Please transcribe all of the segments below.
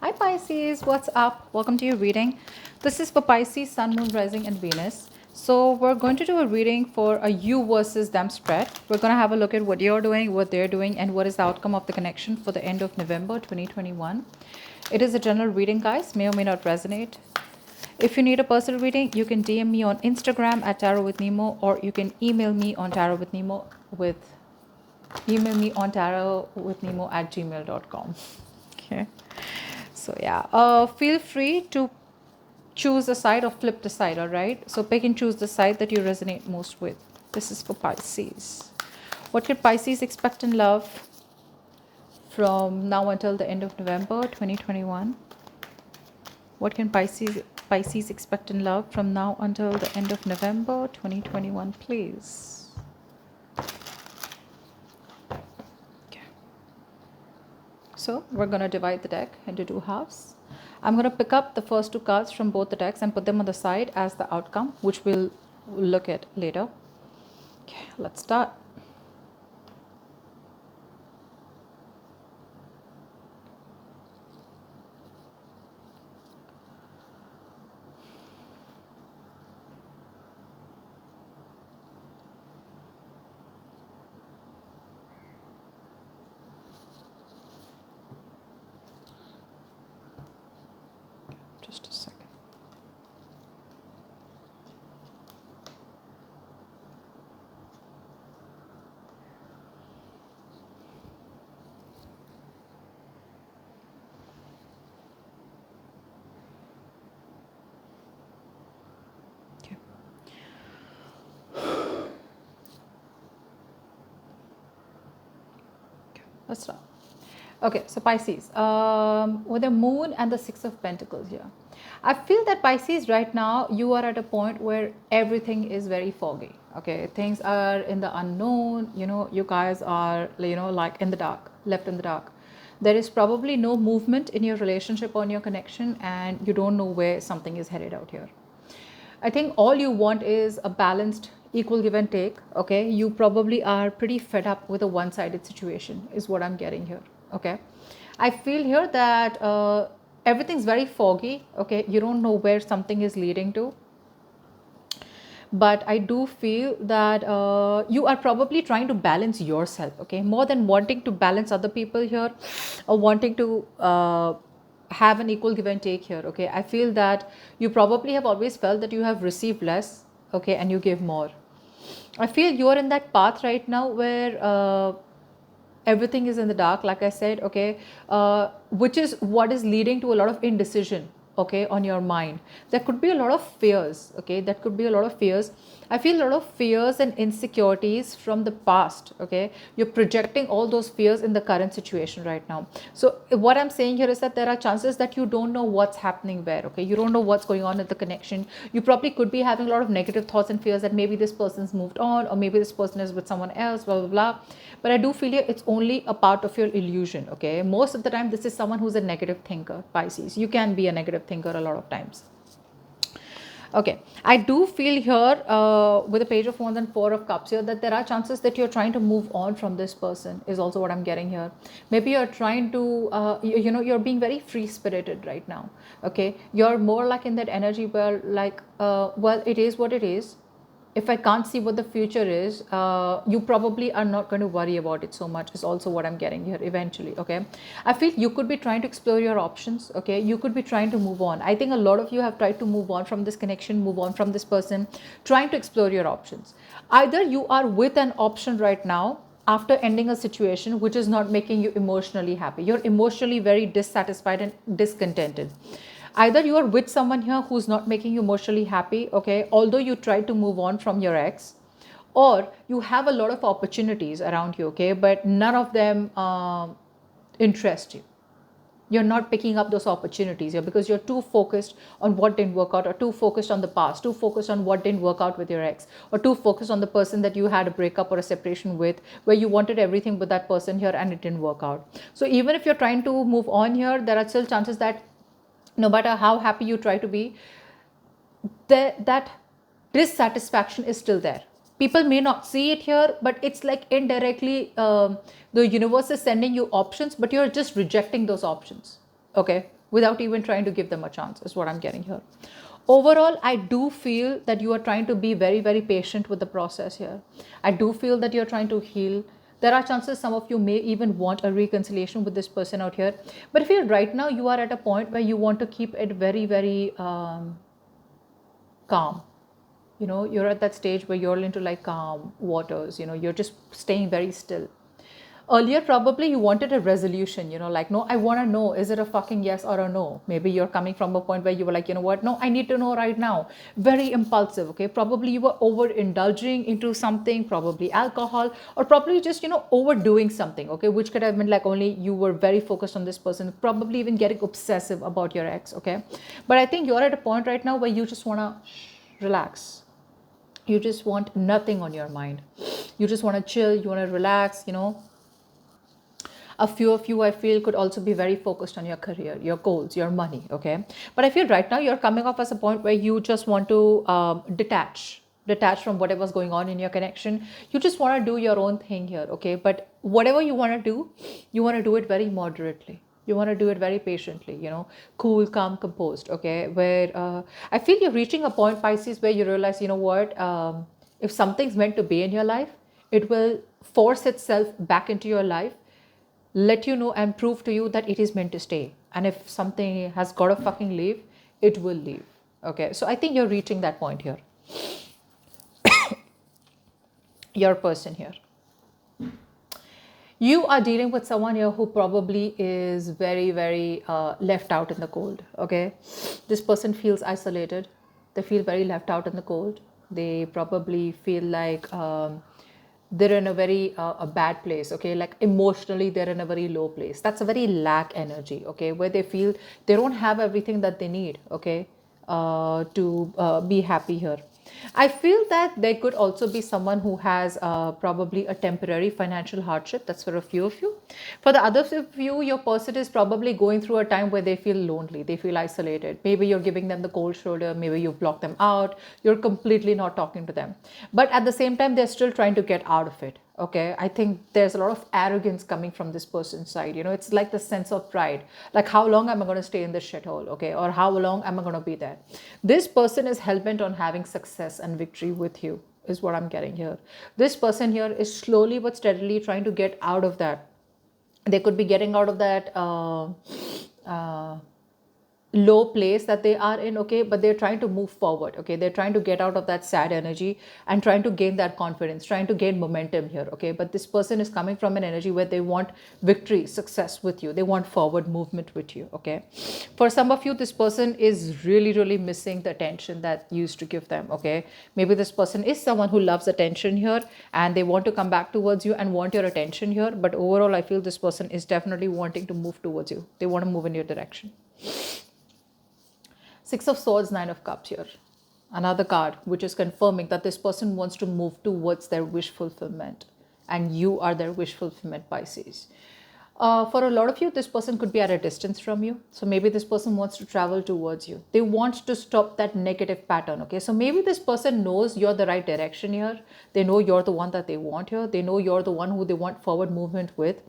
Hi Pisces, what's up? Welcome to your reading. This is for Pisces, Sun, Moon, Rising, and Venus. So we're going to do a reading for a you versus them spread. We're going to have a look at what you're doing, what they're doing, and what is the outcome of the connection for the end of November 2021. It is a general reading, guys. May or may not resonate. If you need a personal reading, you can DM me on Instagram at Tarot with Nemo, or you can email me on Tarot with Nemo at gmail.com. Okay. So yeah, feel free to choose a side or flip the side, all right? So pick and choose the side that you resonate most with. This is for Pisces. What can Pisces expect in love from now until the end of November 2021? What can Pisces expect in love from now until the end of November 2021, please? Okay. So we're going to divide the deck into two halves. I'm going to pick up the first two cards from both the decks and put them on the side as the outcome, which we'll look at later. Okay, let's start. Just a second. Okay. Let's start. Okay, so Pisces, with the moon and the Six of Pentacles here. I feel that Pisces right now, you are at a point where everything is very foggy. Okay, things are in the unknown, you guys are, like in the dark, left in the dark. There is probably no movement in your relationship or in your connection, and you don't know where something is headed out here. I think all you want is a balanced, equal give and take. Okay, you probably are pretty fed up with a one-sided situation, is what I'm getting here. Okay, I feel here that everything's very foggy. Okay, you don't know where something is leading to. But I do feel that you are probably trying to balance yourself, okay, more than wanting to balance other people here, or wanting to have an equal give and take here. Okay, I feel that you probably have always felt that you have received less, okay, and you give more. I feel you're in that path right now where everything is in the dark, like I said. Okay, which is what is leading to a lot of indecision, okay, on your mind. There could be a lot of fears, okay, that could be a lot of fears. I feel a lot of fears and insecurities from the past. Okay, you're projecting all those fears in the current situation right now. So what I'm saying here is that there are chances that you don't know what's happening where. Okay, you don't know what's going on in the connection. You probably could be having a lot of negative thoughts and fears that maybe this person's moved on, or maybe this person is with someone else, blah blah blah. But I do feel here it's only a part of your illusion. Okay, most of the time this is someone who's a negative thinker. Pisces, you can be a negative thinker a lot of times. Okay, I do feel here with the Page of Wands and Four of Cups here that there are chances that you're trying to move on from this person, is also what I'm getting here. Maybe you're trying to, you're being very free spirited right now. Okay, you're more like in that energy where, like, well, it is what it is. If I can't see what the future is, you probably are not going to worry about it so much, is also what I'm getting here eventually. Okay, I feel you could be trying to explore your options. Okay, you could be trying to move on. I think a lot of you have tried to move on from this connection, move on from this person, trying to explore your options. Either you are with an option right now after ending a situation which is not making you emotionally happy. You're emotionally very dissatisfied and discontented. Either you are with someone here who's not making you emotionally happy, okay, although you try to move on from your ex, or you have a lot of opportunities around you, okay, but none of them interest you. You're not picking up those opportunities here because you're too focused on what didn't work out, or too focused on the past, too focused on what didn't work out with your ex, or too focused on the person that you had a breakup or a separation with, where you wanted everything with that person here and it didn't work out. So even if you're trying to move on here, there are still chances that no matter how happy you try to be, that dissatisfaction is still there. People may not see it here, but it's like indirectly the universe is sending you options, but you're just rejecting those options. Okay, without even trying to give them a chance, is what I'm getting here. Overall, I do feel that you are trying to be very, very patient with the process here. I do feel that you're trying to heal. There are chances some of you may even want a reconciliation with this person out here. But I feel right now you are at a point where you want to keep it very, very calm. You know, you're at that stage where you're into like calm waters. You know, you're just staying very still. Earlier, probably you wanted a resolution, you know, like, no, I want to know, is it a fucking yes or a no? Maybe you're coming from a point where you were like, you know what, no, I need to know right now. Very impulsive, okay? Probably you were overindulging into something, probably alcohol, or probably just, you know, overdoing something, okay? Which could have been like only you were very focused on this person, probably even getting obsessive about your ex, okay? But I think you're at a point right now where you just want to relax. You just want nothing on your mind. You just want to chill, you want to relax, you know. A few of you, I feel, could also be very focused on your career, your goals, your money, okay? But I feel right now you're coming off as a point where you just want to detach from whatever's going on in your connection. You just want to do your own thing here, okay? But whatever you want to do, you want to do it very moderately. You want to do it very patiently, you know, cool, calm, composed, okay? Where I feel you're reaching a point, Pisces, where you realize, you know what, if something's meant to be in your life, it will force itself back into your life, let you know and prove to you that it is meant to stay. And if something has got to fucking leave, it will leave. Okay, so I think you're reaching that point here. Your person here. You are dealing with someone here who probably is very, very left out in the cold. Okay, this person feels isolated. They feel very left out in the cold. They probably feel like they're in a very a bad place, okay? Like emotionally they're in a very low place. That's a very lack energy, okay? Where they feel they don't have everything that they need, okay, to be happy here. I feel that there could also be someone who has probably a temporary financial hardship. That's for a few of you. For the others of you, your person is probably going through a time where they feel lonely, they feel isolated. Maybe you're giving them the cold shoulder, maybe you've blocked them out, you're completely not talking to them. But at the same time, they're still trying to get out of it. Okay, I think there's a lot of arrogance coming from this person's side. You know, it's like the sense of pride. Like, how long am I going to stay in this shithole? Okay, or how long am I going to be there? This person is hell-bent on having success and victory with you, is what I'm getting here. This person here is slowly but steadily trying to get out of that. They could be getting out of that low place that they are in, okay, but they're trying to move forward, okay? They're trying to get out of that sad energy and trying to gain that confidence, trying to gain momentum here, okay? But this person is coming from an energy where they want victory, success with you. They want forward movement with you, okay? For some of you, this person is really, really missing the attention that you used to give them, okay? Maybe this person is someone who loves attention here and they want to come back towards you and want your attention here. But overall, I feel this person is definitely wanting to move towards you. They want to move in your direction. Six of Swords, Nine of Cups here. Another card which is confirming that this person wants to move towards their wish fulfillment. And you are their wish fulfillment, Pisces. For a lot of you, this person could be at a distance from you. So maybe this person wants to travel towards you. They want to stop that negative pattern, okay? So maybe this person knows you're the right direction here. They know you're the one that they want here. They know you're the one who they want forward movement with.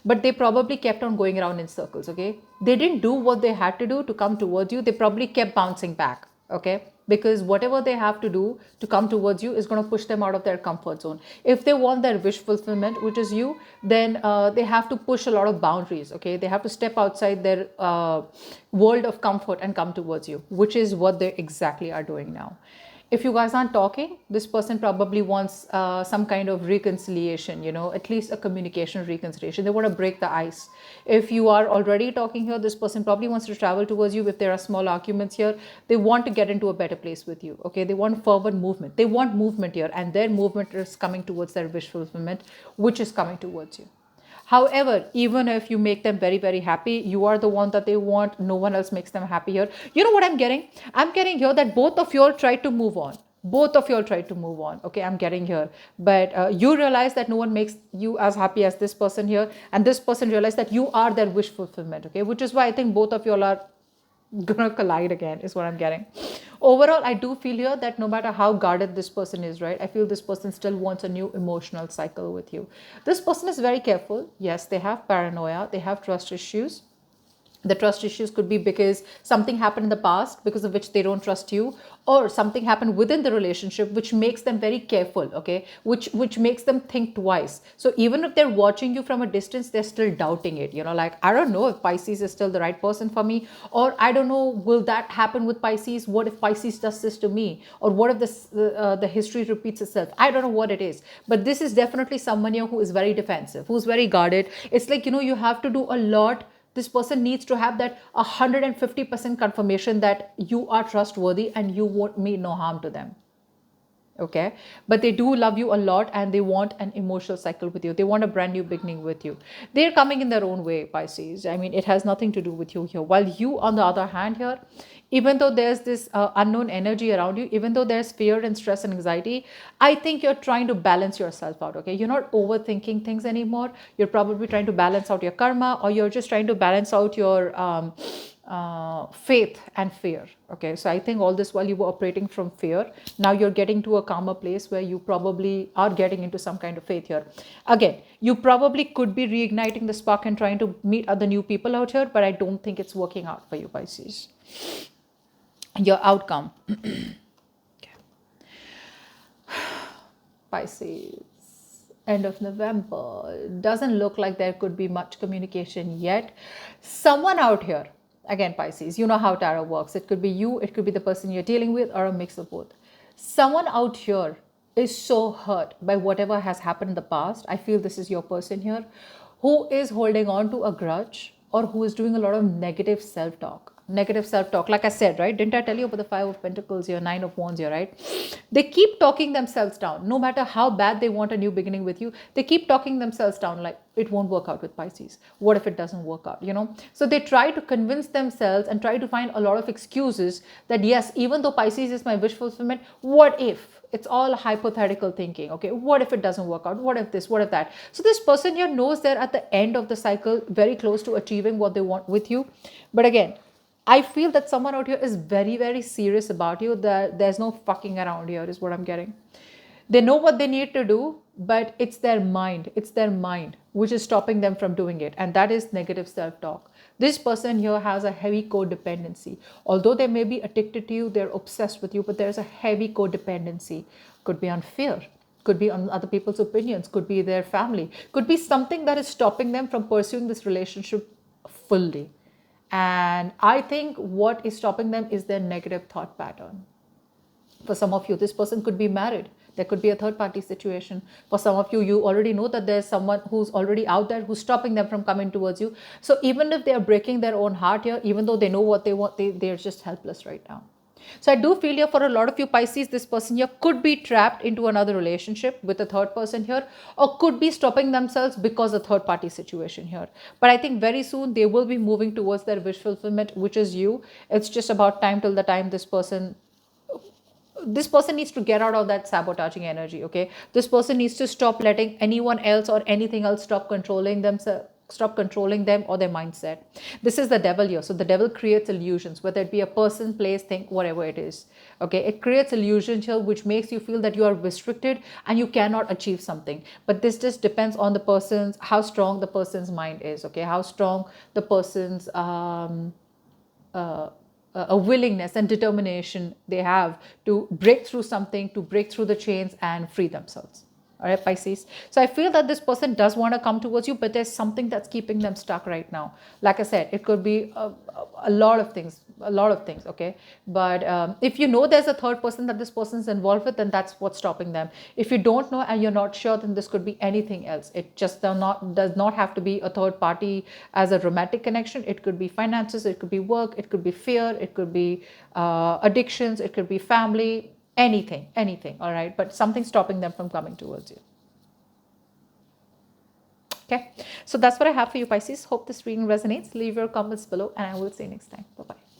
But they probably kept on going around in circles, okay? They didn't do what they had to do to come towards you. They probably kept bouncing back, okay? Because whatever they have to do to come towards you is going to push them out of their comfort zone. If they want their wish fulfillment, which is you, then they have to push a lot of boundaries, okay? They have to step outside their world of comfort and come towards you, which is what they exactly are doing now. If you guys aren't talking, this person probably wants some kind of reconciliation, you know, at least a communication reconciliation. They want to break the ice. If you are already talking here, this person probably wants to travel towards you. If there are small arguments here, they want to get into a better place with you, okay? They want forward movement. They want movement here, and their movement is coming towards their wish fulfillment, which is coming towards you. However, even if you make them very, very happy, you are the one that they want. No one else makes them happy here. You know what I'm getting? I'm getting here that both of you all tried to move on. Both of you all tried to move on. Okay, I'm getting here. But you realize that no one makes you as happy as this person here. And this person realized that you are their wish fulfillment. Okay, which is why I think both of you all are gonna collide again, is what I'm getting. Overall, I do feel here that no matter how guarded this person is, right, I feel this person still wants a new emotional cycle with you. This person is very careful. Yes, they have paranoia, they have trust issues. The trust issues could be because something happened in the past because of which they don't trust you, or something happened within the relationship which makes them very careful, okay, which makes them think twice. So even if they're watching you from a distance, they're still doubting it, like, I don't know if Pisces is still the right person for me, or I don't know, will that happen with Pisces? What if Pisces does this to me? Or what if the history repeats itself? I don't know what it is, but this is definitely someone here who is very defensive, who's very guarded. It's like, you have to do a lot. This person needs to have that 150% confirmation that you are trustworthy and you won't mean no harm to them. Okay, but they do love you a lot and they want an emotional cycle with you. They want a brand new beginning with you. They're coming in their own way, Pisces. I mean, it has nothing to do with you here. While you, on the other hand, here, even though there's this unknown energy around you, even though there's fear and stress and anxiety, I think you're trying to balance yourself out. Okay, you're not overthinking things anymore. You're probably trying to balance out your karma, or you're just trying to balance out your faith and fear. Okay, so I think all this while you were operating from fear, now you're getting to a calmer place where you probably are getting into some kind of faith here. Again, you probably could be reigniting the spark and trying to meet other new people out here, but I don't think it's working out for you, Pisces. Your outcome. Pisces, end of November, doesn't look like there could be much communication yet. Someone out here, again, Pisces, you know how tarot works. It could be you, it could be the person you're dealing with, or a mix of both. Someone out here is so hurt by whatever has happened in the past. I feel this is your person here who is holding on to a grudge, or who is doing a lot of negative self-talk. Negative self-talk, like I said, right? Didn't I tell you about the Five of Pentacles here, Nine of Wands here, right? They keep talking themselves down. No matter how bad they want a new beginning with you, they keep talking themselves down, like, it won't work out with Pisces. What if it doesn't work out, So they try to convince themselves and try to find a lot of excuses that, yes, even though Pisces is my wish fulfillment, what if? It's all hypothetical thinking. Okay, what if it doesn't work out? What if this? What if that? So this person here knows they're at the end of the cycle, very close to achieving what they want with you. But again, I feel that someone out here is very, very serious about you. That there's no fucking around here, is what I'm getting. They know what they need to do, but it's their mind. It's their mind which is stopping them from doing it. And that is negative self-talk. This person here has a heavy codependency. Although they may be addicted to you, they're obsessed with you, but there's a heavy codependency. Could be on fear, could be on other people's opinions, could be their family, could be something that is stopping them from pursuing this relationship fully. And I think what is stopping them is their negative thought pattern. For some of you, this person could be married. There could be a third party situation. For some of you, you already know that there's someone who's already out there who's stopping them from coming towards you. So even if they're breaking their own heart here, even though they know what they want, they're just helpless right now. So I do feel here for a lot of you Pisces, this person here could be trapped into another relationship with a third person here, or could be stopping themselves because of third party situation here. But I think very soon they will be moving towards their wish fulfillment, which is you. It's just about time till the time this person needs to get out of that sabotaging energy. Okay, this person needs to stop letting anyone else or anything else stop controlling themselves, stop controlling them or their mindset. This is the devil here. So the devil creates illusions, whether it be a person, place, thing, whatever it is. Okay, it creates illusions here which makes you feel that you are restricted and you cannot achieve something. But this just depends on the person's, how strong the person's mind is. Okay, how strong the person's a willingness and determination they have to break through something, to break through the chains and free themselves. All right, Pisces. So I feel that this person does want to come towards you, but there's something that's keeping them stuck right now. Like I said, it could be a lot of things, okay? But if you know there's a third person that this person's involved with, then that's what's stopping them. If you don't know and you're not sure, then this could be anything else. It just does not have to be a third party as a romantic connection. It could be finances, it could be work, it could be fear, it could be addictions, it could be family, anything, all right? But something stopping them from coming towards you. Okay, so that's what I have for you, Pisces. Hope this reading resonates. Leave your comments below and I will see you next time. Bye-bye.